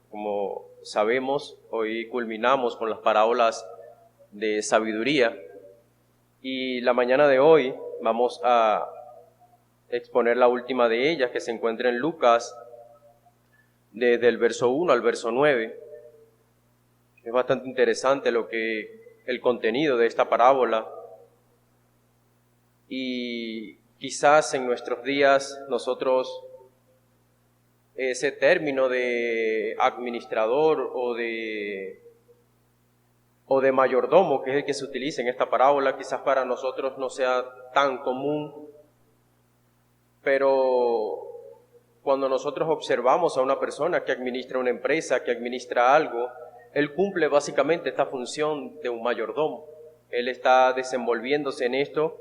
Como sabemos, hoy culminamos con las parábolas de sabiduría y la mañana de hoy vamos a exponer la última de ellas, que se encuentra en Lucas, desde el verso 1 al verso 9. Es bastante interesante el contenido de esta parábola, y quizás en nuestros días nosotros ese término de administrador o de mayordomo, que es el que se utiliza en esta parábola, quizás para nosotros no sea tan común, pero cuando nosotros observamos a una persona que administra una empresa, que administra algo, él cumple básicamente esta función de un mayordomo. Él está desenvolviéndose en esto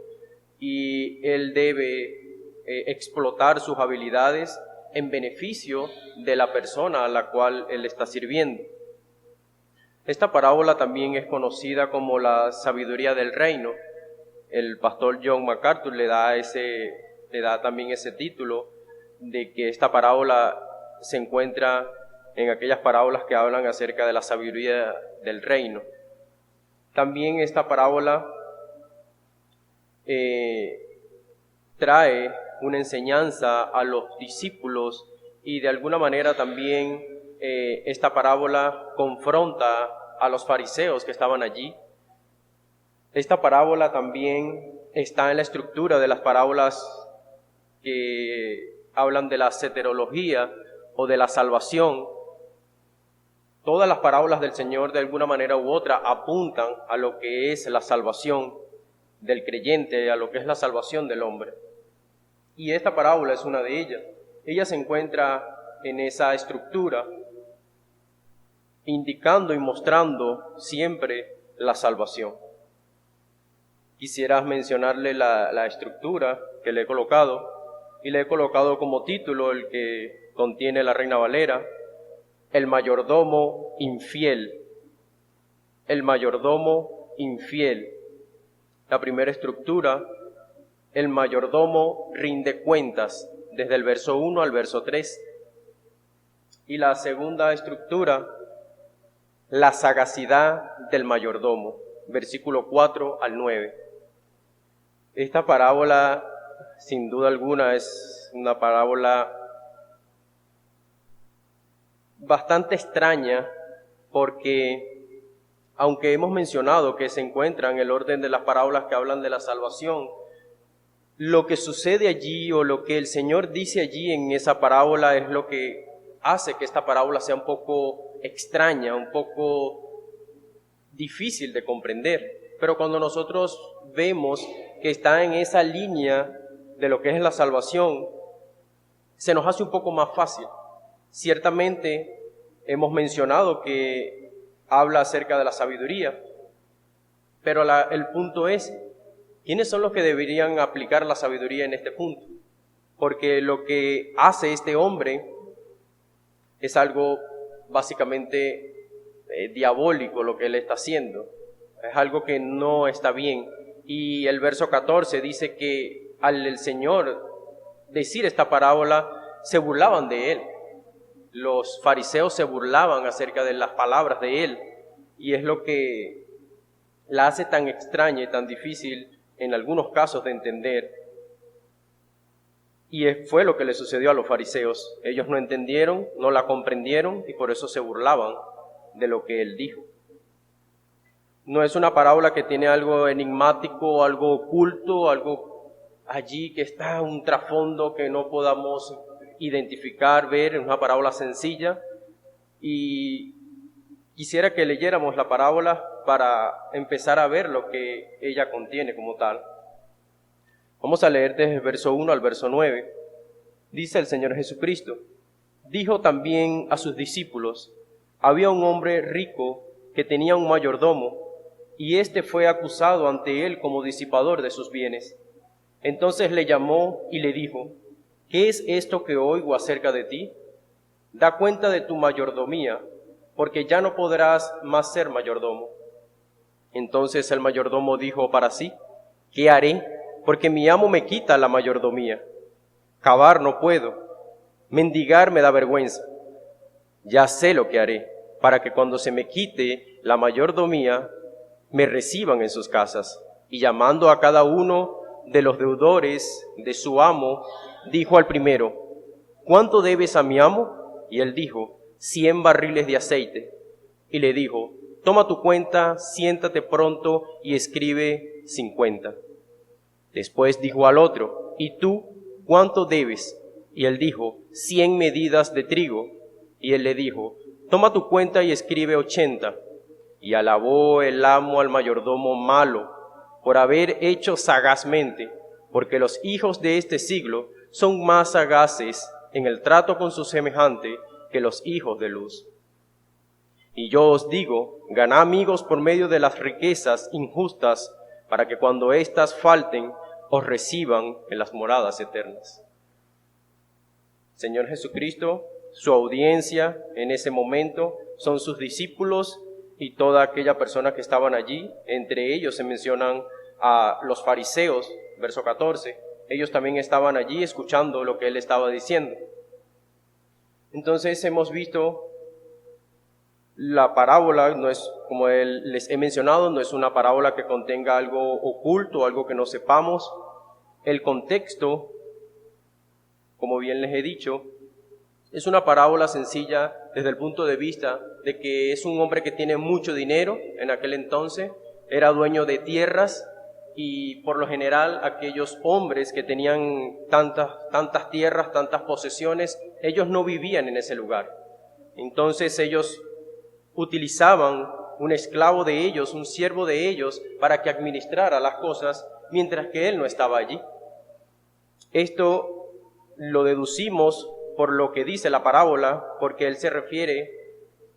y él debe explotar sus habilidades en beneficio de la persona a la cual él está sirviendo. Esta parábola también es conocida como la sabiduría del reino. El pastor John MacArthur le da también ese título, de que esta parábola se encuentra en aquellas parábolas que hablan acerca de la sabiduría del reino. También esta parábola trae una enseñanza a los discípulos, y de alguna manera también esta parábola confronta a los fariseos que estaban allí. Esta parábola también está en la estructura de las parábolas que hablan de la soterología o de la salvación. Todas las parábolas del Señor, de alguna manera u otra, apuntan a lo que es la salvación del creyente, a lo que es la salvación del hombre. Y esta parábola es una de ellas. Ella se encuentra en esa estructura, indicando y mostrando siempre la salvación. Quisiera mencionarle la estructura que le he colocado, y le he colocado como título el que contiene la Reina Valera: el mayordomo infiel. El mayordomo infiel. La primera estructura: el mayordomo rinde cuentas, desde el verso 1 al verso 3. Y la segunda estructura: la sagacidad del mayordomo, versículo 4 al 9. Esta parábola, sin duda alguna, es una parábola bastante extraña, porque aunque hemos mencionado que se encuentra en el orden de las parábolas que hablan de la salvación, lo que sucede allí o lo que el Señor dice allí en esa parábola es lo que hace que esta parábola sea un poco extraña, un poco difícil de comprender. Pero cuando nosotros vemos que está en esa línea de lo que es la salvación, se nos hace un poco más fácil. Ciertamente hemos mencionado que habla acerca de la sabiduría, pero el punto es: ¿quiénes son los que deberían aplicar la sabiduría en este punto? Porque lo que hace este hombre es algo básicamente diabólico, lo que él está haciendo. Es algo que no está bien. Y el verso 14 dice que al el Señor decir esta parábola, se burlaban de él. Los fariseos se burlaban acerca de las palabras de él, y es lo que la hace tan extraña y tan difícil en algunos casos de entender. Y fue lo que le sucedió a los fariseos. Ellos no entendieron, no la comprendieron, y por eso se burlaban de lo que él dijo. No es una parábola que tiene algo enigmático, algo oculto, algo allí que está un trasfondo que no podamos identificar, ver. Es una parábola sencilla, y quisiera que leyéramos la parábola para empezar a ver lo que ella contiene como tal. Vamos a leer desde el verso 1 al verso 9. Dice el Señor Jesucristo: dijo también a sus discípulos: había un hombre rico que tenía un mayordomo, y éste fue acusado ante él como disipador de sus bienes. Entonces le llamó y le dijo: ¿qué es esto que oigo acerca de ti? Da cuenta de tu mayordomía, porque ya no podrás más ser mayordomo. Entonces el mayordomo dijo para sí: ¿qué haré? Porque mi amo me quita la mayordomía. Cavar no puedo, mendigar me da vergüenza. Ya sé lo que haré, para que cuando se me quite la mayordomía, me reciban en sus casas. Y llamando a cada uno de los deudores de su amo, dijo al primero: ¿Cuánto debes a mi amo? Y él dijo: 100 barriles de aceite. Y le dijo: Toma tu cuenta, siéntate pronto y escribe 50. Después dijo al otro: ¿Y tú cuánto debes? Y él dijo: 100 medidas de trigo. Y él le dijo: Toma tu cuenta y escribe 80. Y alabó el amo al mayordomo malo por haber hecho sagazmente, porque los hijos de este siglo son más sagaces en el trato con su semejante que los hijos de luz. Y yo os digo, ganad amigos por medio de las riquezas injustas, para que cuando éstas falten, os reciban en las moradas eternas. Señor Jesucristo, su audiencia en ese momento son sus discípulos y toda aquella persona que estaban allí. Entre ellos se mencionan a los fariseos, verso 14. Ellos también estaban allí escuchando lo que él estaba diciendo. Entonces hemos visto la parábola, no es, como les he mencionado, no es una parábola que contenga algo oculto, algo que no sepamos. El contexto, como bien les he dicho, es una parábola sencilla desde el punto de vista de que es un hombre que tiene mucho dinero. En aquel entonces era dueño de tierras, y por lo general aquellos hombres que tenían tantas tierras, tantas posesiones, ellos no vivían en ese lugar. Entonces ellos utilizaban un esclavo de ellos, un siervo de ellos, para que administrara las cosas mientras que él no estaba allí. Esto lo deducimos por lo que dice la parábola, porque él se refiere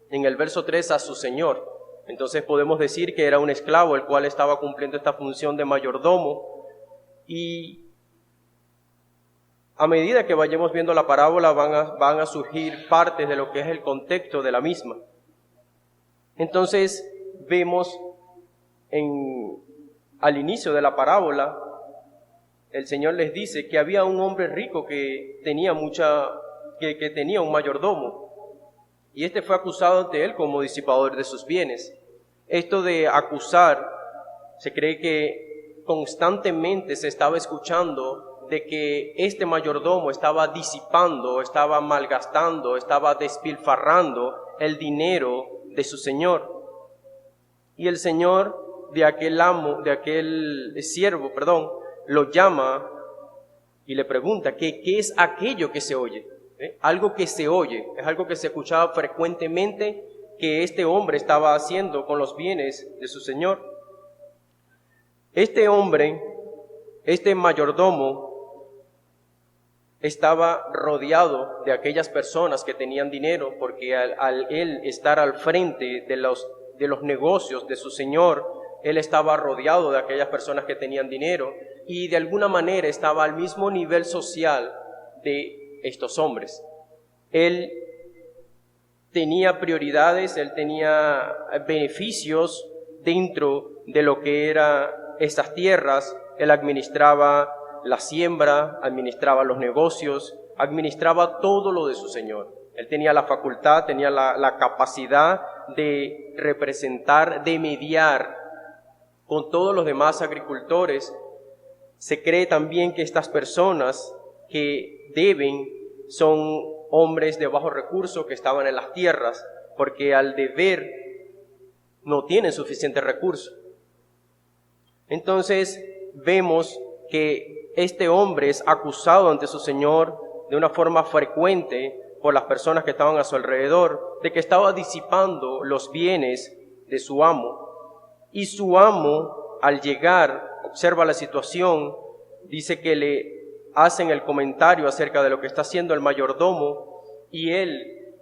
en el verso 3 a su señor. Entonces podemos decir que era un esclavo el cual estaba cumpliendo esta función de mayordomo, y a medida que vayamos viendo la parábola van a surgir partes de lo que es el contexto de la misma. Entonces vemos al inicio de la parábola, el Señor les dice que había un hombre rico que tenía que tenía un mayordomo, y este fue acusado ante él como disipador de sus bienes. Esto de acusar, se cree que constantemente se estaba escuchando de que este mayordomo estaba disipando, estaba malgastando, estaba despilfarrando el dinero de su señor. Y el señor de aquel siervo, lo llama y le pregunta ¿qué es aquello que se oye? Algo que se oye, es algo que se escuchaba frecuentemente que este hombre estaba haciendo con los bienes de su señor. Este hombre, este mayordomo, estaba rodeado de aquellas personas que tenían dinero, porque al él estar al frente de los negocios de su señor, él estaba rodeado de aquellas personas que tenían dinero, y de alguna manera estaba al mismo nivel social de estos hombres. Él tenía prioridades, él tenía beneficios dentro de lo que eran esas tierras. Él administraba la siembra, administraba los negocios, administraba todo lo de su señor. Él tenía la facultad, tenía la capacidad de representar, de mediar con todos los demás agricultores. Se cree también que estas personas que deben son hombres de bajos recursos que estaban en las tierras, porque al deber no tienen suficiente recurso. Entonces vemos que este hombre es acusado ante su señor de una forma frecuente por las personas que estaban a su alrededor, de que estaba disipando los bienes de su amo. Y su amo, al llegar, observa la situación, dice que le hacen el comentario acerca de lo que está haciendo el mayordomo, y él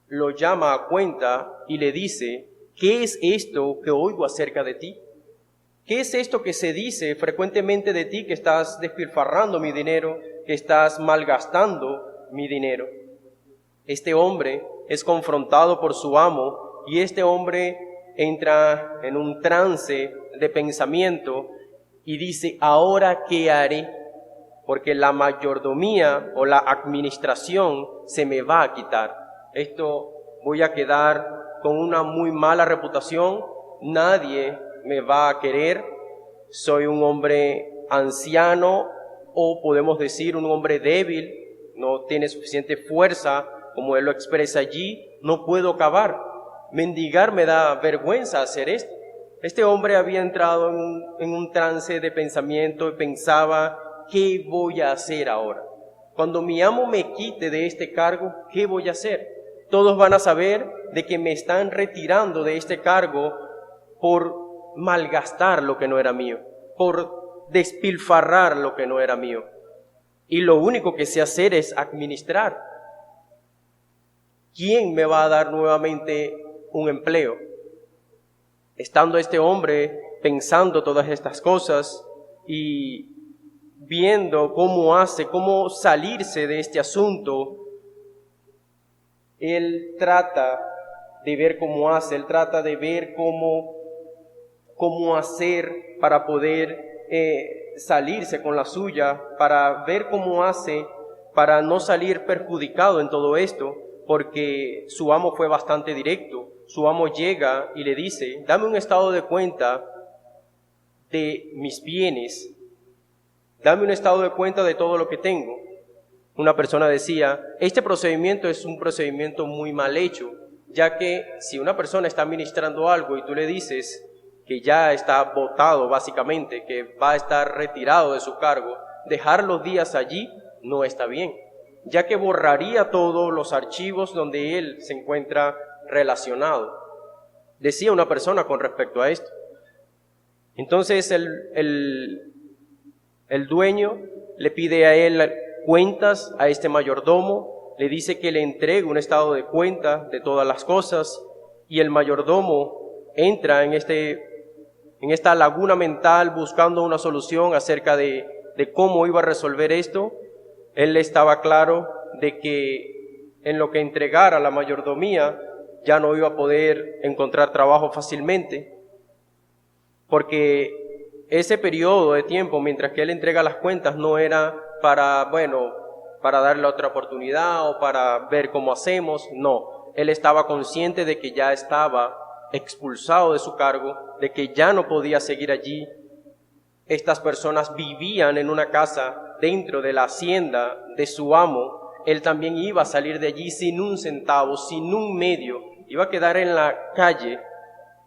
lo llama a cuenta y le dice: ¿qué es esto que oigo acerca de ti? ¿Qué es esto que se dice frecuentemente de ti, que estás despilfarrando mi dinero, que estás malgastando mi dinero? Este hombre es confrontado por su amo, y este hombre entra en un trance de pensamiento y dice: ¿ahora qué haré? Porque la mayordomía o la administración se me va a quitar. esto voy a quedar con una muy mala reputación, nadie me va a querer, soy un hombre anciano o podemos decir un hombre débil, no tiene suficiente fuerza, como él lo expresa allí, no puedo cavar. Mendigar me da vergüenza hacer esto. Este hombre había entrado en un trance de pensamiento y pensaba, ¿qué voy a hacer ahora? Cuando mi amo me quite de este cargo, ¿qué voy a hacer? Todos van a saber de que me están retirando de este cargo por malgastar lo que no era mío, por despilfarrar lo que no era mío. Y lo único que sé hacer es administrar. ¿Quién me va a dar nuevamente un empleo? Estando este hombre pensando todas estas cosas y viendo cómo salirse de este asunto, él trata de ver cómo hace, él trata de ver cómo hacer para poder salirse con la suya, para ver cómo hace para no salir perjudicado en todo esto, porque su amo fue bastante directo. Su amo llega y le dice, dame un estado de cuenta de mis bienes, dame un estado de cuenta de todo lo que tengo. Una persona decía, este procedimiento es un procedimiento muy mal hecho, ya que si una persona está administrando algo y tú le dices que ya está votado básicamente, que va a estar retirado de su cargo, dejar los días allí no está bien, ya que borraría todos los archivos donde él se encuentra relacionado. Decía una persona con respecto a esto. Entonces el dueño le pide a él cuentas a este mayordomo, le dice que le entregue un estado de cuenta de todas las cosas, y el mayordomo entra en esta laguna mental buscando una solución acerca de cómo iba a resolver esto. Él estaba claro de que en lo que entregara la mayordomía ya no iba a poder encontrar trabajo fácilmente, porque ese periodo de tiempo mientras que él entrega las cuentas no era para darle otra oportunidad o para ver cómo hacemos, no. Él estaba consciente de que ya estaba expulsado de su cargo, de que ya no podía seguir allí. Estas personas vivían en una casa dentro de la hacienda de su amo. Él también iba a salir de allí sin un centavo, sin un medio, iba a quedar en la calle,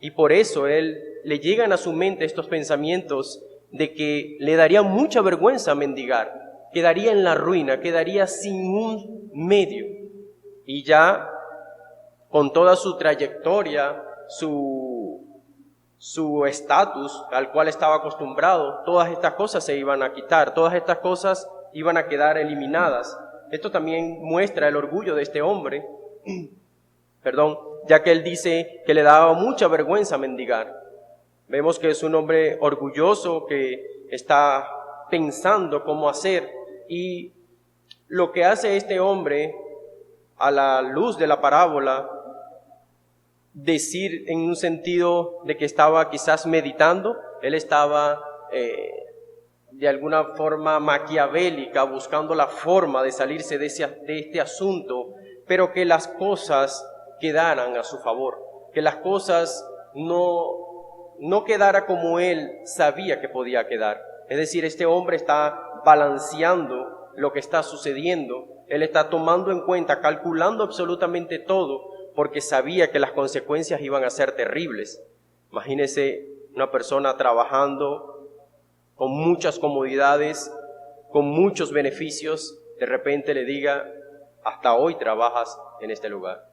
y por eso le llegan a su mente estos pensamientos de que le daría mucha vergüenza mendigar, quedaría en la ruina, quedaría sin un medio, y ya con toda su trayectoria, su estatus al cual estaba acostumbrado, todas estas cosas se iban a quitar, todas estas cosas iban a quedar eliminadas. Esto también muestra el orgullo de este hombre, ya que él dice que le daba mucha vergüenza mendigar. Vemos que es un hombre orgulloso que está pensando cómo hacer, y lo que hace este hombre a la luz de la parábola, decir en un sentido de que estaba quizás meditando, él estaba de alguna forma maquiavélica buscando la forma de salirse de este asunto, pero que las cosas quedaran a su favor, que las cosas no quedara como él sabía que podía quedar. Es decir, este hombre está balanceando lo que está sucediendo, él está tomando en cuenta, calculando absolutamente todo, porque sabía que las consecuencias iban a ser terribles. Imagínese una persona trabajando con muchas comodidades, con muchos beneficios, de repente le diga, hasta hoy trabajas en este lugar.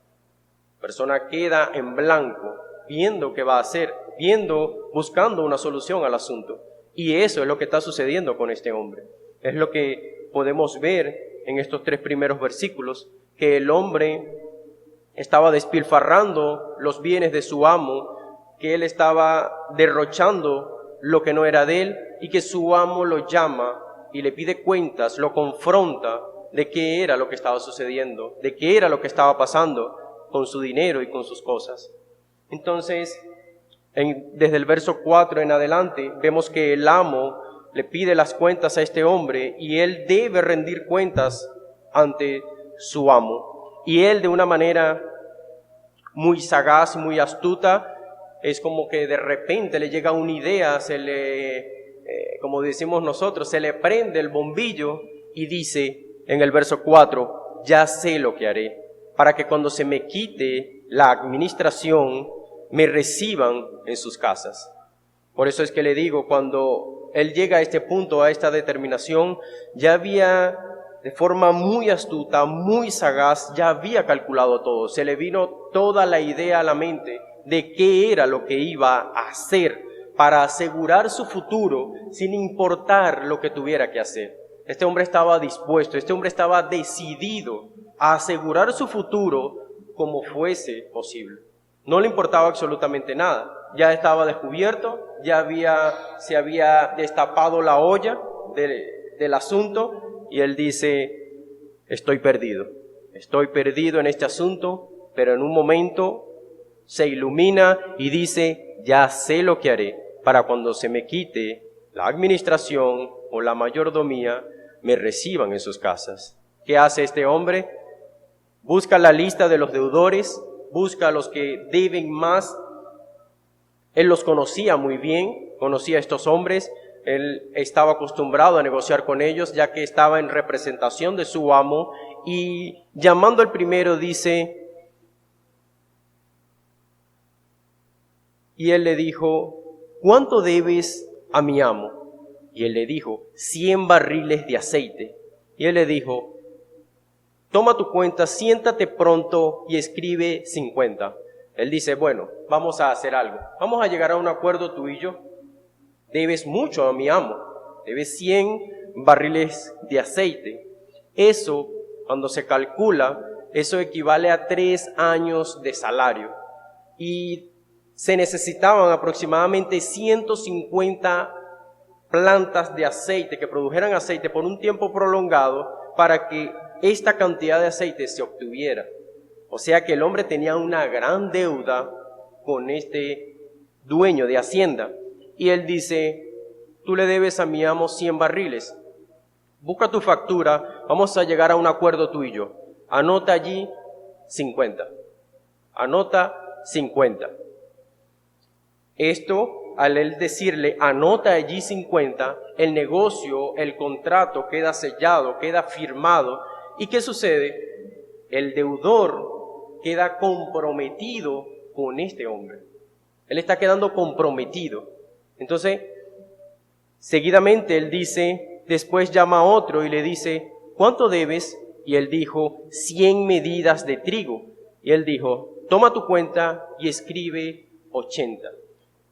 La persona queda en blanco, viendo qué va a hacer, buscando una solución al asunto. Y eso es lo que está sucediendo con este hombre. Es lo que podemos ver en estos 3 primeros versículos, que el hombre estaba despilfarrando los bienes de su amo, que él estaba derrochando lo que no era de él, y que su amo lo llama y le pide cuentas, lo confronta de qué era lo que estaba sucediendo, de qué era lo que estaba pasando con su dinero y con sus cosas. Entonces, desde el verso 4 en adelante, vemos que el amo le pide las cuentas a este hombre y él debe rendir cuentas ante su amo. Y él, de una manera muy sagaz, muy astuta, es como que de repente le llega una idea, como decimos nosotros, se le prende el bombillo y dice en el verso 4, ya sé lo que haré, para que cuando se me quite la administración, me reciban en sus casas. Por eso es que le digo, cuando él llega a este punto, a esta determinación, ya había, de forma muy astuta, muy sagaz, ya había calculado todo. Se le vino toda la idea a la mente de qué era lo que iba a hacer para asegurar su futuro sin importar lo que tuviera que hacer. Este hombre estaba dispuesto, este hombre estaba decidido a asegurar su futuro como fuese posible. No le importaba absolutamente nada. Ya estaba descubierto, se había destapado la olla del asunto y él dice, estoy perdido en este asunto, pero en un momento se ilumina y dice, ya sé lo que haré para cuando se me quite la administración o la mayordomía, me reciban en sus casas. ¿Qué hace este hombre? Busca la lista de los deudores, busca a los que deben más. Él los conocía muy bien, conocía a estos hombres, él estaba acostumbrado a negociar con ellos, ya que estaba en representación de su amo, y llamando al primero dice, y él le dijo, ¿cuánto debes a mi amo? Y él le dijo, 100 barriles de aceite. Y él le dijo, toma tu cuenta, siéntate pronto y escribe 50. Él dice, bueno, vamos a hacer algo. Vamos a llegar a un acuerdo tú y yo. Debes mucho a mi amo. Debes 100 barriles de aceite. Eso, cuando se calcula, eso equivale a 3 años de salario. Y se necesitaban aproximadamente 150 plantas de aceite que produjeran aceite por un tiempo prolongado para que esta cantidad de aceite se obtuviera. O sea que el hombre tenía una gran deuda con este dueño de hacienda. Y él dice, tú le debes a mi amo 100 barriles. Busca tu factura, vamos a llegar a un acuerdo tú y yo. Anota allí 50. Anota 50. Esto, al él decirle, anota allí 50, el negocio, el contrato queda sellado, queda firmado. ¿Y qué sucede? El deudor queda comprometido con este hombre. Él está quedando comprometido. Entonces, seguidamente él dice, después llama a otro y le dice, ¿cuánto debes? Y él dijo, 100 medidas de trigo. Y él dijo, toma tu cuenta y escribe 80.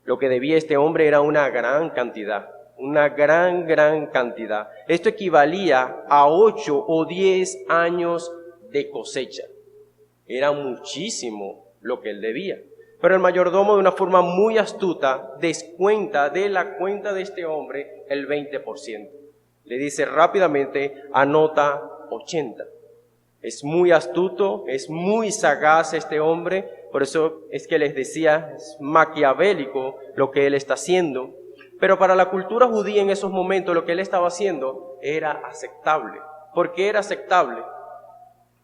Lo que debía este hombre era una gran cantidad, una gran cantidad. Esto equivalía a 8 o 10 años de cosecha. Era muchísimo lo que él debía. Pero el mayordomo, de una forma muy astuta, descuenta de la cuenta de este hombre el 20%. Le dice rápidamente, anota 80. Es muy astuto, es muy sagaz este hombre, por eso es que les decía, es maquiavélico lo que él está haciendo. Pero para la cultura judía en esos momentos lo que él estaba haciendo era aceptable. ¿Por qué era aceptable?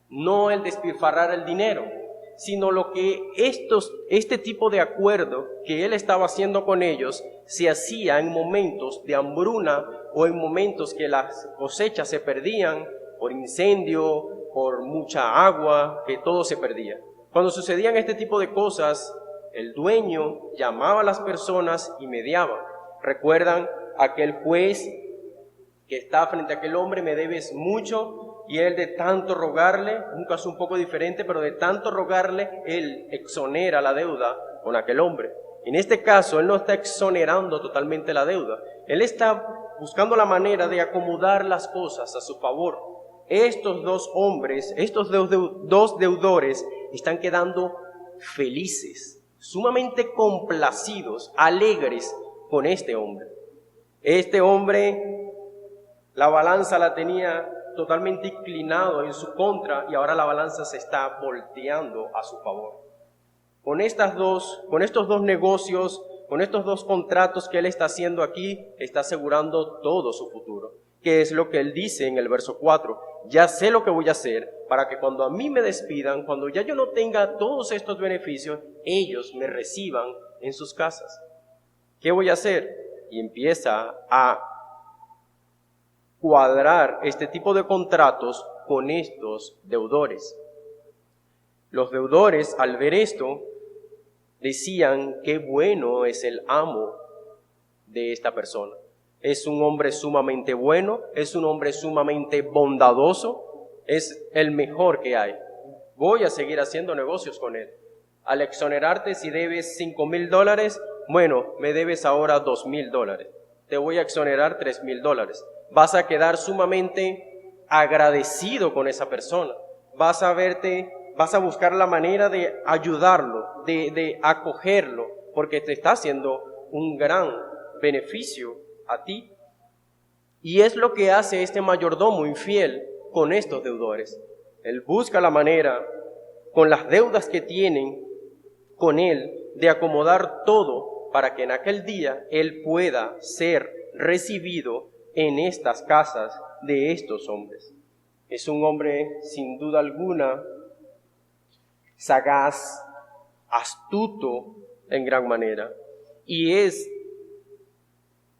No el despilfarrar el dinero, sino lo que este tipo de acuerdo que él estaba haciendo con ellos se hacía en momentos de hambruna o en momentos que las cosechas se perdían por incendio, por mucha agua, que todo se perdía. Cuando sucedían este tipo de cosas, el dueño llamaba a las personas y mediaba. ¿Recuerdan aquel juez que está frente a aquel hombre? Me debes mucho. Y él, de tanto rogarle, un caso un poco diferente, pero de tanto rogarle, él exonera la deuda con aquel hombre. En este caso, él no está exonerando totalmente la deuda. Él está buscando la manera de acomodar las cosas a su favor. Estos dos hombres, estos dos deudores, están quedando felices, sumamente complacidos, alegres con este hombre. Este hombre, la balanza la tenía totalmente inclinado en su contra y ahora la balanza se está volteando a su favor. Con estos dos negocios, con estos dos contratos que él está haciendo aquí, está asegurando todo su futuro. ¿Qué es lo que él dice en el verso 4? Ya sé lo que voy a hacer para que cuando a mí me despidan, cuando ya yo no tenga todos estos beneficios, ellos me reciban en sus casas. ¿Qué voy a hacer? Y empieza a cuadrar este tipo de contratos con estos deudores. Los deudores, al ver esto, decían: qué bueno es el amo de esta persona. Es un hombre sumamente bueno, es un hombre sumamente bondadoso, es el mejor que hay. Voy a seguir haciendo negocios con él. Al exonerarte, si debes $5,000, bueno, me debes ahora $2,000. Te voy a exonerar $3,000. Vas a quedar sumamente agradecido con esa persona. Vas a buscar la manera de ayudarlo, de acogerlo, porque te está haciendo un gran beneficio a ti. Y es lo que hace este mayordomo infiel con estos deudores. Él busca la manera, con las deudas que tienen con él, de acomodar todo para que en aquel día él pueda ser recibido en estas casas de estos hombres. Es un hombre, sin duda alguna, sagaz, astuto en gran manera. Y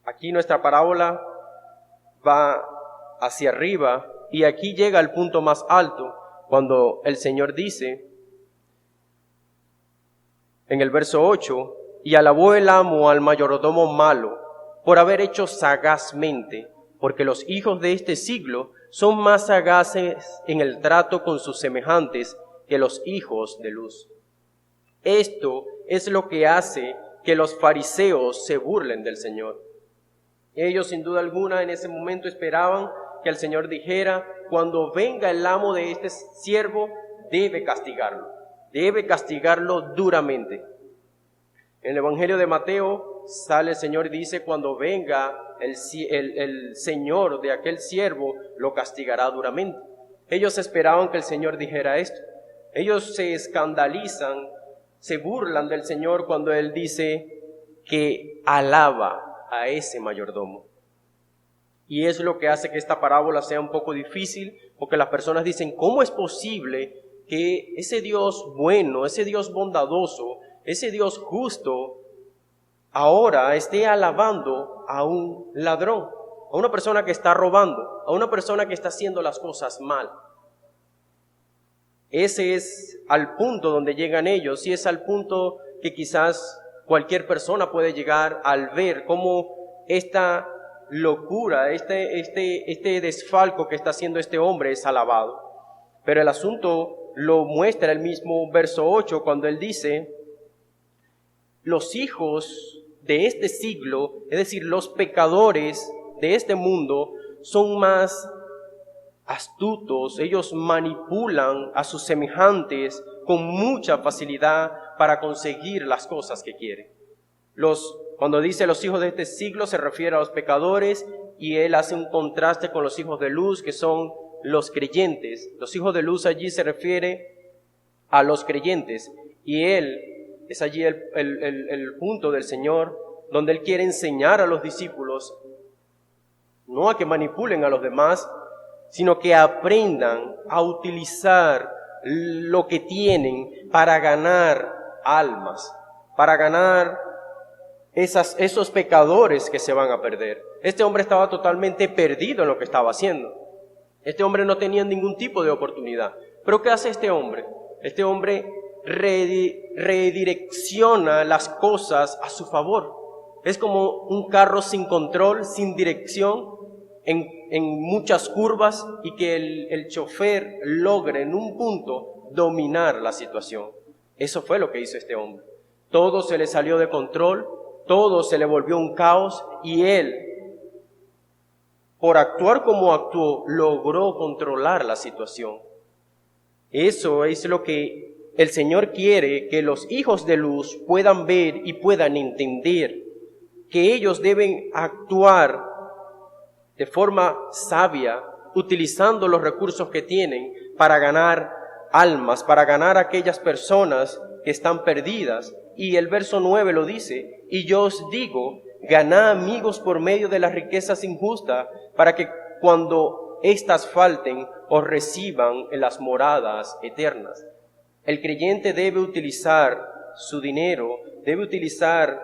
aquí nuestra parábola va hacia arriba y aquí llega al punto más alto, cuando el Señor dice en el verso 8: y alabó el amo al mayordomo malo por haber hecho sagazmente, porque los hijos de este siglo son más sagaces en el trato con sus semejantes que los hijos de luz. Esto es lo que hace que los fariseos se burlen del Señor. Ellos, sin duda alguna, en ese momento esperaban que el Señor dijera: cuando venga el amo de este siervo, debe castigarlo duramente. En el Evangelio de Mateo sale el Señor y dice: cuando venga el Señor de aquel siervo, lo castigará duramente. Ellos esperaban que el Señor dijera esto. Ellos se escandalizan, se burlan del Señor cuando Él dice que alaba a ese mayordomo. Y es lo que hace que esta parábola sea un poco difícil, porque las personas dicen: ¿cómo es posible que ese Dios bueno, ese Dios bondadoso, ese Dios justo, ahora esté alabando a un ladrón, a una persona que está robando, a una persona que está haciendo las cosas mal? Ese es al punto donde llegan ellos, y es al punto que quizás cualquier persona puede llegar al ver cómo esta locura, este desfalco que está haciendo este hombre es alabado. Pero el asunto lo muestra el mismo verso 8, cuando él dice: los hijos de este siglo, es decir, los pecadores de este mundo, son más astutos. Ellos manipulan a sus semejantes con mucha facilidad para conseguir las cosas que quieren. Cuando dice los hijos de este siglo, se refiere a los pecadores, y él hace un contraste con los hijos de luz, que son los creyentes. Los hijos de luz allí se refiere a los creyentes, y es allí el punto del Señor, donde Él quiere enseñar a los discípulos, no a que manipulen a los demás, sino que aprendan a utilizar lo que tienen para ganar almas, para ganar esos pecadores que se van a perder. Este hombre estaba totalmente perdido en lo que estaba haciendo. Este hombre no tenía ningún tipo de oportunidad. ¿Pero qué hace este hombre? Este hombre redirecciona las cosas a su favor. Es como un carro sin control, sin dirección, en muchas curvas, y que el chofer logre en un punto dominar la situación. Eso fue lo que hizo este hombre. Todo se le salió de control, todo se le volvió un caos, y él, por actuar como actuó, logró controlar la situación. Eso es lo que el Señor quiere que los hijos de luz puedan ver y puedan entender, que ellos deben actuar de forma sabia, utilizando los recursos que tienen para ganar almas, para ganar a aquellas personas que están perdidas. Y el verso 9 lo dice: y yo os digo, ganad amigos por medio de las riquezas injustas, para que cuando éstas falten, os reciban en las moradas eternas. El creyente debe utilizar su dinero, debe utilizar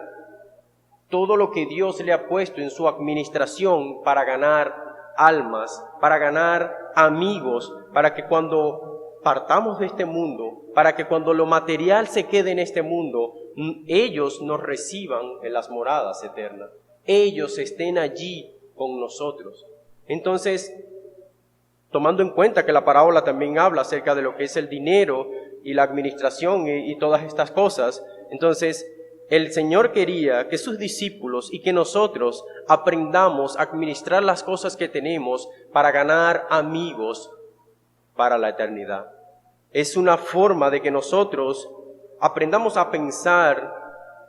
todo lo que Dios le ha puesto en su administración para ganar almas, para ganar amigos, para que cuando partamos de este mundo, para que cuando lo material se quede en este mundo, ellos nos reciban en las moradas eternas. Ellos estén allí con nosotros. Entonces, tomando en cuenta que la parábola también habla acerca de lo que es el dinero y la administración y todas estas cosas, entonces el Señor quería que sus discípulos y que nosotros aprendamos a administrar las cosas que tenemos para ganar amigos para la eternidad. Es una forma de que nosotros aprendamos a pensar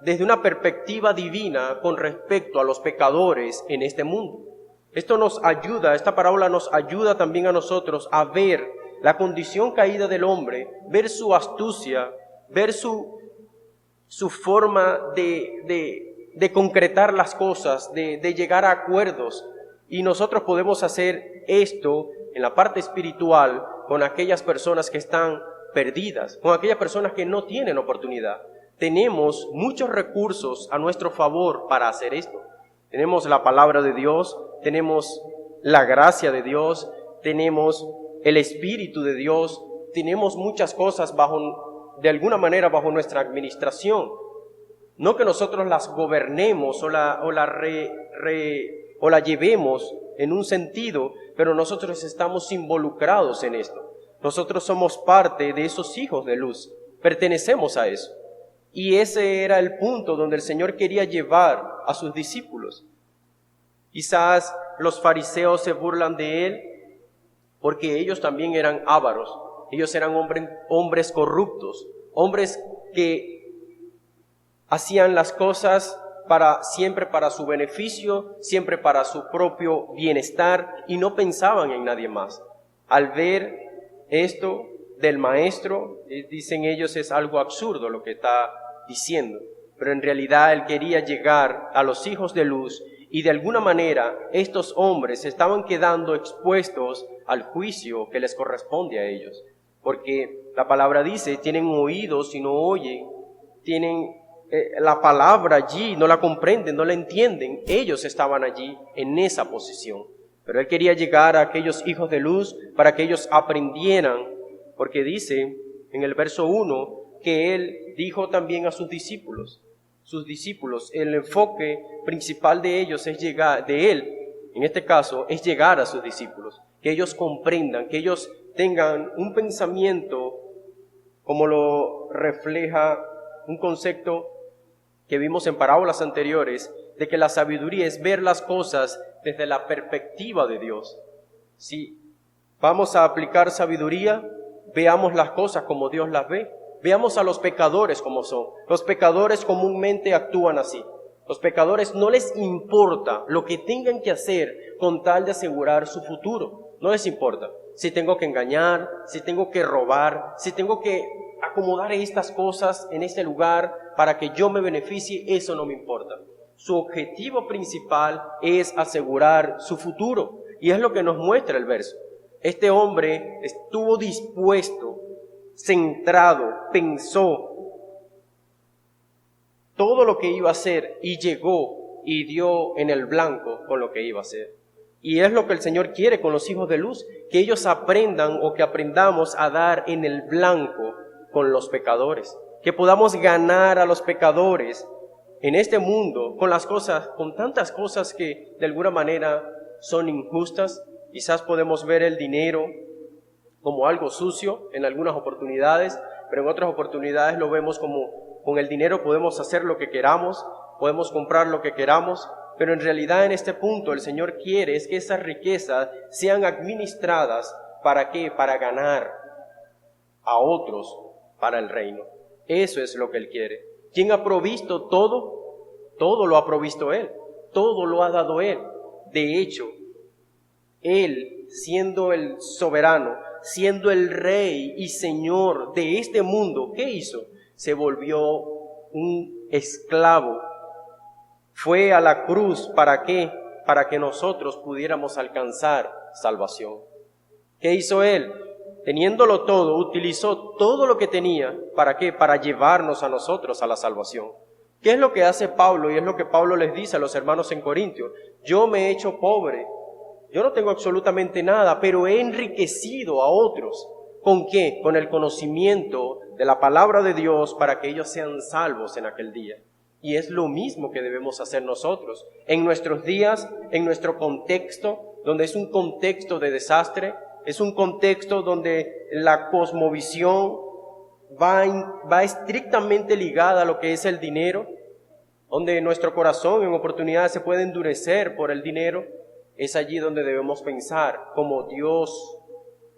desde una perspectiva divina con respecto a los pecadores en este mundo. Esto nos ayuda, esta parábola nos ayuda también a nosotros a ver la condición caída del hombre, ver su astucia, ver su forma de concretar las cosas, de llegar a acuerdos. Y nosotros podemos hacer esto en la parte espiritual con aquellas personas que están perdidas, con aquellas personas que no tienen oportunidad. Tenemos muchos recursos a nuestro favor para hacer esto. Tenemos la palabra de Dios, tenemos la gracia de Dios, tenemos el Espíritu de Dios, tenemos muchas cosas de alguna manera bajo nuestra administración. No que nosotros las gobernemos o la llevemos en un sentido, pero nosotros estamos involucrados en esto. Nosotros somos parte de esos hijos de luz, pertenecemos a eso. Y ese era el punto donde el Señor quería llevar a sus discípulos. Quizás los fariseos se burlan de Él porque ellos también eran ávaros. Ellos eran hombres corruptos, hombres que hacían las cosas siempre para su beneficio, siempre para su propio bienestar y no pensaban en nadie más. Al ver esto del maestro, dicen ellos, es algo absurdo lo que está diciendo, pero en realidad él quería llegar a los hijos de luz y de alguna manera estos hombres estaban quedando expuestos al juicio que les corresponde a ellos, porque la palabra dice, tienen oídos y no oyen, tienen la palabra allí, no la comprenden, no la entienden. Ellos estaban allí en esa posición, pero él quería llegar a aquellos hijos de luz para que ellos aprendieran, porque dice en el verso 1 que él dijo también a sus discípulos, el enfoque principal de ellos es llegar, de él, en este caso, es llegar a sus discípulos, que ellos comprendan, que ellos tengan un pensamiento como lo refleja un concepto que vimos en parábolas anteriores, de que la sabiduría es ver las cosas desde la perspectiva de Dios. Si vamos a aplicar sabiduría, veamos las cosas como Dios las ve. Veamos a los pecadores como son. Los pecadores comúnmente actúan así. Los pecadores no les importa lo que tengan que hacer con tal de asegurar su futuro. No les importa. Si tengo que engañar, si tengo que robar, si tengo que acomodar estas cosas en este lugar para que yo me beneficie, eso no me importa. Su objetivo principal es asegurar su futuro. Y es lo que nos muestra el verso. Este hombre estuvo dispuesto, centrado, pensó todo lo que iba a hacer y llegó y dio en el blanco con lo que iba a hacer. Y es lo que el Señor quiere con los hijos de luz, que ellos aprendan o que aprendamos a dar en el blanco con los pecadores, que podamos ganar a los pecadores en este mundo con tantas cosas que de alguna manera son injustas. Quizás podemos ver el dinero como algo sucio en algunas oportunidades, pero en otras oportunidades lo vemos como con el dinero podemos hacer lo que queramos, podemos comprar lo que queramos, pero en realidad en este punto el Señor quiere es que esas riquezas sean administradas, ¿para qué? Para ganar a otros para el reino. Eso es lo que Él quiere. ¿Quién ha provisto todo? Todo lo ha provisto Él, todo lo ha dado Él. De hecho, Él, siendo el soberano, siendo el rey y señor de este mundo, ¿qué hizo? Se volvió un esclavo. Fue a la cruz, ¿para qué? Para que nosotros pudiéramos alcanzar salvación. ¿Qué hizo Él? Teniéndolo todo, utilizó todo lo que tenía. ¿Para qué? Para llevarnos a nosotros a la salvación. ¿Qué es lo que hace Pablo? Y es lo que Pablo les dice a los hermanos en Corintios. Yo me he hecho pobre. Yo no tengo absolutamente nada, pero he enriquecido a otros. ¿Con qué? Con el conocimiento de la palabra de Dios para que ellos sean salvos en aquel día. Y es lo mismo que debemos hacer nosotros. En nuestros días, en nuestro contexto, donde es un contexto de desastre, es un contexto donde la cosmovisión va estrictamente ligada a lo que es el dinero, donde nuestro corazón en oportunidades se puede endurecer por el dinero. Es allí donde debemos pensar como Dios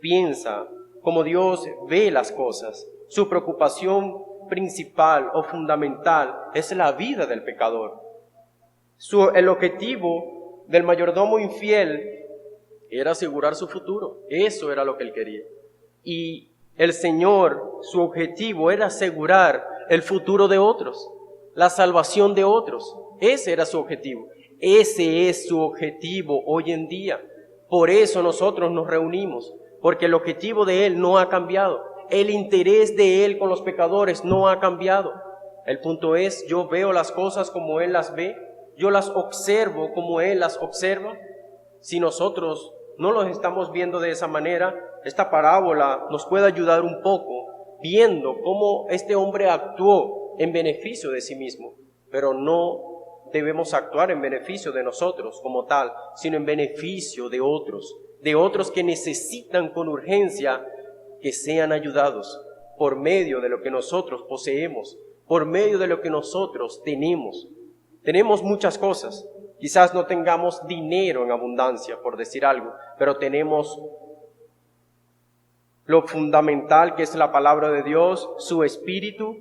piensa, como Dios ve las cosas. Su preocupación principal o fundamental es la vida del pecador. El objetivo del mayordomo infiel era asegurar su futuro. Eso era lo que él quería. Y el Señor, su objetivo era asegurar el futuro de otros, la salvación de otros. Ese era su objetivo. Ese es su objetivo hoy en día. Por eso nosotros nos reunimos, porque el objetivo de Él no ha cambiado. El interés de Él con los pecadores no ha cambiado. El punto es, yo veo las cosas como Él las ve, yo las observo como Él las observa. Si nosotros no los estamos viendo de esa manera, esta parábola nos puede ayudar un poco, viendo cómo este hombre actuó en beneficio de sí mismo, pero no debemos actuar en beneficio de nosotros como tal, sino en beneficio de otros que necesitan con urgencia que sean ayudados por medio de lo que nosotros poseemos, por medio de lo que nosotros tenemos. Tenemos muchas cosas. Quizás no tengamos dinero en abundancia, por decir algo, pero tenemos lo fundamental que es la palabra de Dios, su espíritu,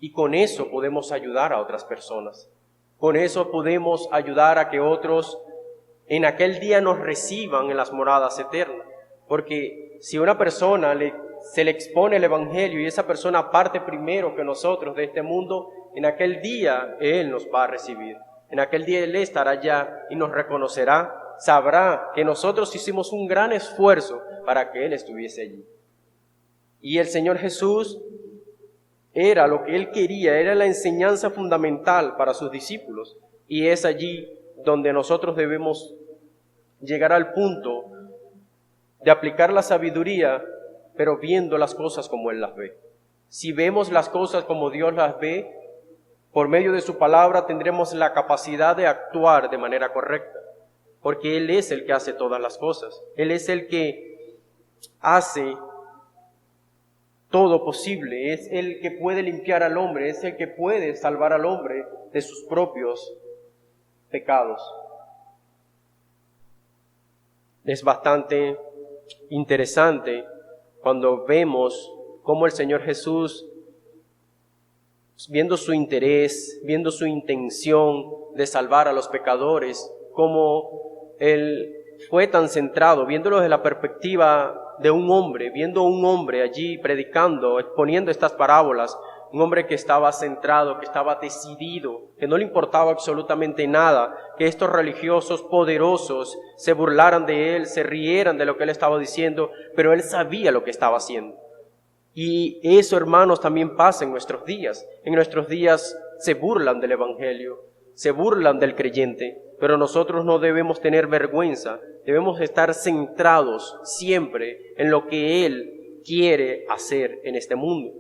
y con eso podemos ayudar a otras personas. Con eso podemos ayudar a que otros en aquel día nos reciban en las moradas eternas. Porque si una persona se le expone el Evangelio y esa persona parte primero que nosotros de este mundo, en aquel día Él nos va a recibir. En aquel día Él estará allá y nos reconocerá, sabrá que nosotros hicimos un gran esfuerzo para que Él estuviese allí. Y el Señor Jesús era lo que Él quería, era la enseñanza fundamental para sus discípulos. Y es allí donde nosotros debemos llegar al punto de aplicar la sabiduría, pero viendo las cosas como Él las ve. Si vemos las cosas como Dios las ve, por medio de su palabra tendremos la capacidad de actuar de manera correcta, porque Él es el que hace todas las cosas. Él es el que hace todo posible, es el que puede limpiar al hombre, es el que puede salvar al hombre de sus propios pecados. Es bastante interesante cuando vemos cómo el Señor Jesús, viendo su interés, viendo su intención de salvar a los pecadores, cómo Él fue tan centrado, viéndolo desde la perspectiva de un hombre, viendo a un hombre allí predicando, exponiendo estas parábolas, un hombre que estaba centrado, que estaba decidido, que no le importaba absolutamente nada, que estos religiosos poderosos se burlaran de él, se rieran de lo que él estaba diciendo, pero él sabía lo que estaba haciendo. Y eso, hermanos, también pasa en nuestros días. En nuestros días se burlan del Evangelio, se burlan del creyente, pero nosotros no debemos tener vergüenza, debemos estar centrados siempre en lo que Él quiere hacer en este mundo.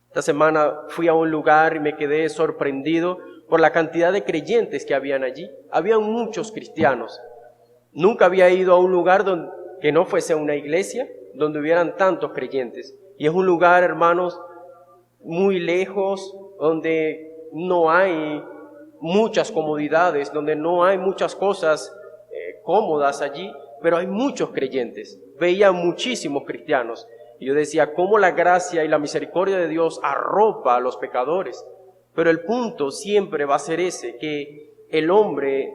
Esta semana fui a un lugar y me quedé sorprendido por la cantidad de creyentes que habían allí. Habían muchos cristianos. Nunca había ido a un lugar que no fuese una iglesia, donde hubieran tantos creyentes. Y es un lugar, hermanos, muy lejos, donde no hay muchas comodidades, donde no hay muchas cosas cómodas allí, pero hay muchos creyentes. Veía muchísimos cristianos. Y yo decía, cómo la gracia y la misericordia de Dios arropa a los pecadores. Pero el punto siempre va a ser ese, que el hombre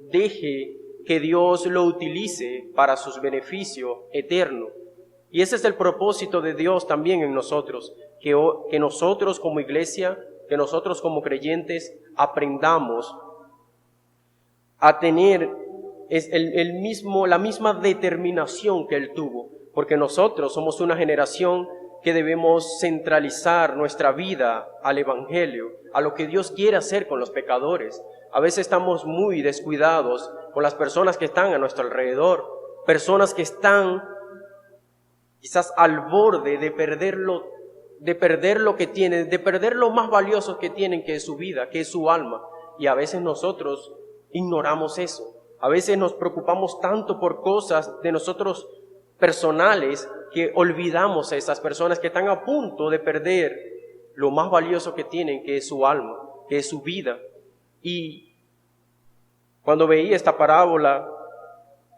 deje que Dios lo utilice para sus beneficios eternos. Y ese es el propósito de Dios también en nosotros, que nosotros como iglesia, que nosotros como creyentes aprendamos a tener es la misma determinación que Él tuvo, porque nosotros somos una generación que debemos centralizar nuestra vida al Evangelio, a lo que Dios quiere hacer con los pecadores. A veces estamos muy descuidados con las personas que están a nuestro alrededor, personas que están quizás al borde de perder lo que tienen, de perder lo más valioso que tienen, que es su vida, que es su alma. Y a veces nosotros ignoramos eso. A veces nos preocupamos tanto por cosas de nosotros personales que olvidamos a esas personas que están a punto de perder lo más valioso que tienen, que es su alma, que es su vida. Y cuando veía esta parábola,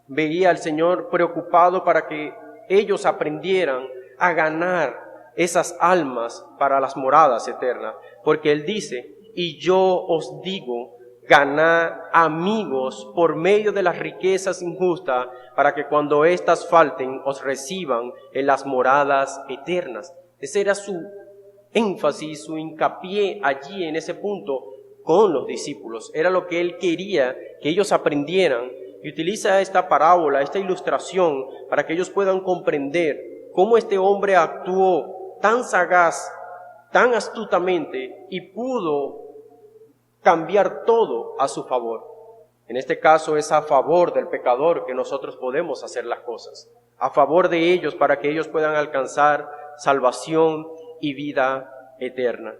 veía al Señor preocupado para que ellos aprendieran a ganar esas almas para las moradas eternas. Porque Él dice, y yo os digo, ganad amigos por medio de las riquezas injustas, para que cuando éstas falten os reciban en las moradas eternas. Ese era su énfasis, su hincapié allí en ese punto con los discípulos. Era lo que Él quería que ellos aprendieran, y utiliza esta parábola, esta ilustración, para que ellos puedan comprender cómo este hombre actuó tan sagaz, tan astutamente, y pudo cambiar todo a su favor. En este caso es a favor del pecador que nosotros podemos hacer las cosas, a favor de ellos para que ellos puedan alcanzar salvación y vida eterna.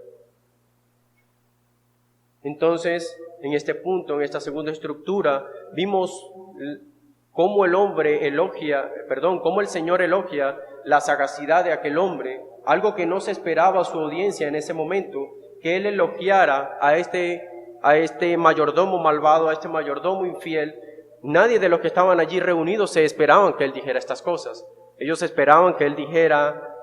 Entonces, en este punto, en esta segunda estructura, vimos cómo cómo el Señor elogia la sagacidad de aquel hombre, algo que no se esperaba a su audiencia en ese momento, que Él elogiara a este mayordomo malvado, a este mayordomo infiel. Nadie de los que estaban allí reunidos se esperaban que Él dijera estas cosas. Ellos esperaban que Él dijera,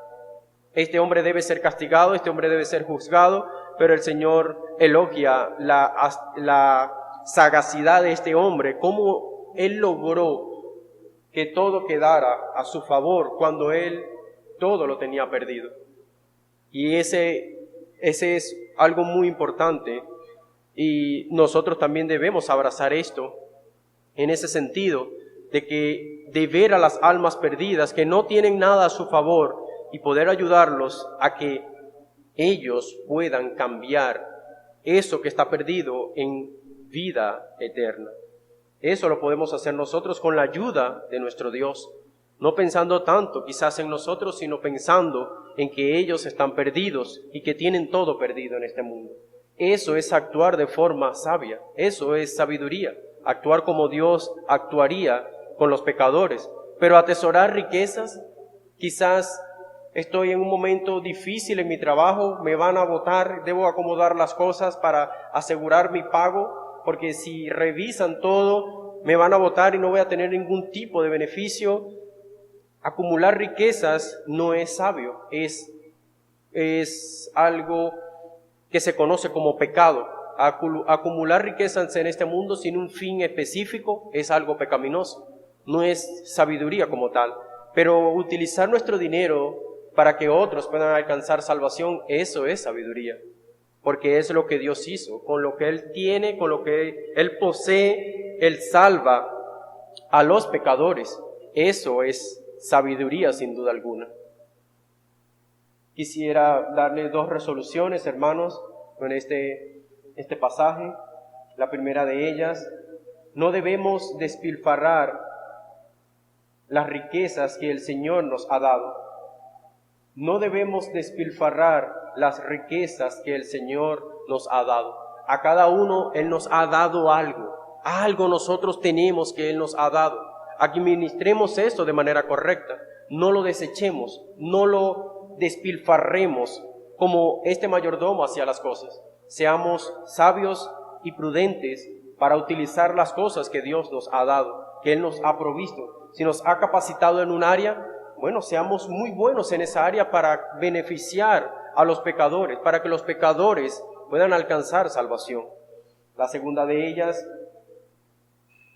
este hombre debe ser castigado, este hombre debe ser juzgado, pero el Señor elogia la sagacidad de este hombre, cómo Él logró que todo quedara a su favor cuando Él todo lo tenía perdido. Y ese es algo muy importante, y nosotros también debemos abrazar esto en ese sentido, de ver a las almas perdidas que no tienen nada a su favor y poder ayudarlos a que ellos puedan cambiar eso que está perdido en vida eterna. Eso lo podemos hacer nosotros con la ayuda de nuestro Dios, no pensando tanto quizás en nosotros, sino pensando en que ellos están perdidos y que tienen todo perdido en este mundo. Eso es actuar de forma sabia, eso es sabiduría, actuar como Dios actuaría con los pecadores. Pero atesorar riquezas, quizás estoy en un momento difícil en mi trabajo, me van a botar, debo acomodar las cosas para asegurar mi pago, porque si revisan todo, me van a botar y no voy a tener ningún tipo de beneficio. Acumular riquezas no es sabio, es algo que se conoce como pecado. Acumular riquezas en este mundo sin un fin específico es algo pecaminoso, no es sabiduría como tal. Pero utilizar nuestro dinero para que otros puedan alcanzar salvación, eso es sabiduría, porque es lo que Dios hizo. Con lo que Él tiene, con lo que Él posee, Él salva a los pecadores. Eso es sabiduría sin duda alguna. Quisiera darle 2 resoluciones, hermanos, con este pasaje. La primera de ellas, no debemos despilfarrar las riquezas que el Señor nos ha dado. No debemos despilfarrar las riquezas que el Señor nos ha dado. A cada uno Él nos ha dado algo. Algo nosotros tenemos que Él nos ha dado. Administremos esto de manera correcta. No lo desechemos, no lo despilfarremos como este mayordomo hacía las cosas. Seamos sabios y prudentes para utilizar las cosas que Dios nos ha dado, que Él nos ha provisto. Si nos ha capacitado en un área, bueno, seamos muy buenos en esa área para beneficiar a los pecadores, para que los pecadores puedan alcanzar salvación. La segunda de ellas,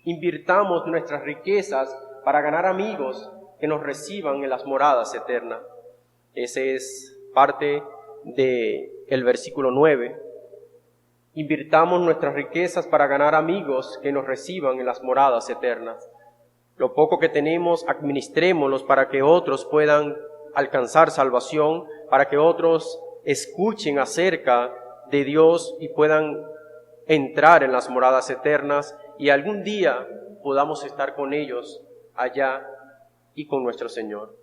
invirtamos nuestras riquezas para ganar amigos que nos reciban en las moradas eternas. Ese es parte del versículo 9. Invirtamos nuestras riquezas para ganar amigos que nos reciban en las moradas eternas. Lo poco que tenemos, administrémoslos para que otros puedan alcanzar salvación, para que otros escuchen acerca de Dios y puedan entrar en las moradas eternas y algún día podamos estar con ellos allá y con nuestro Señor.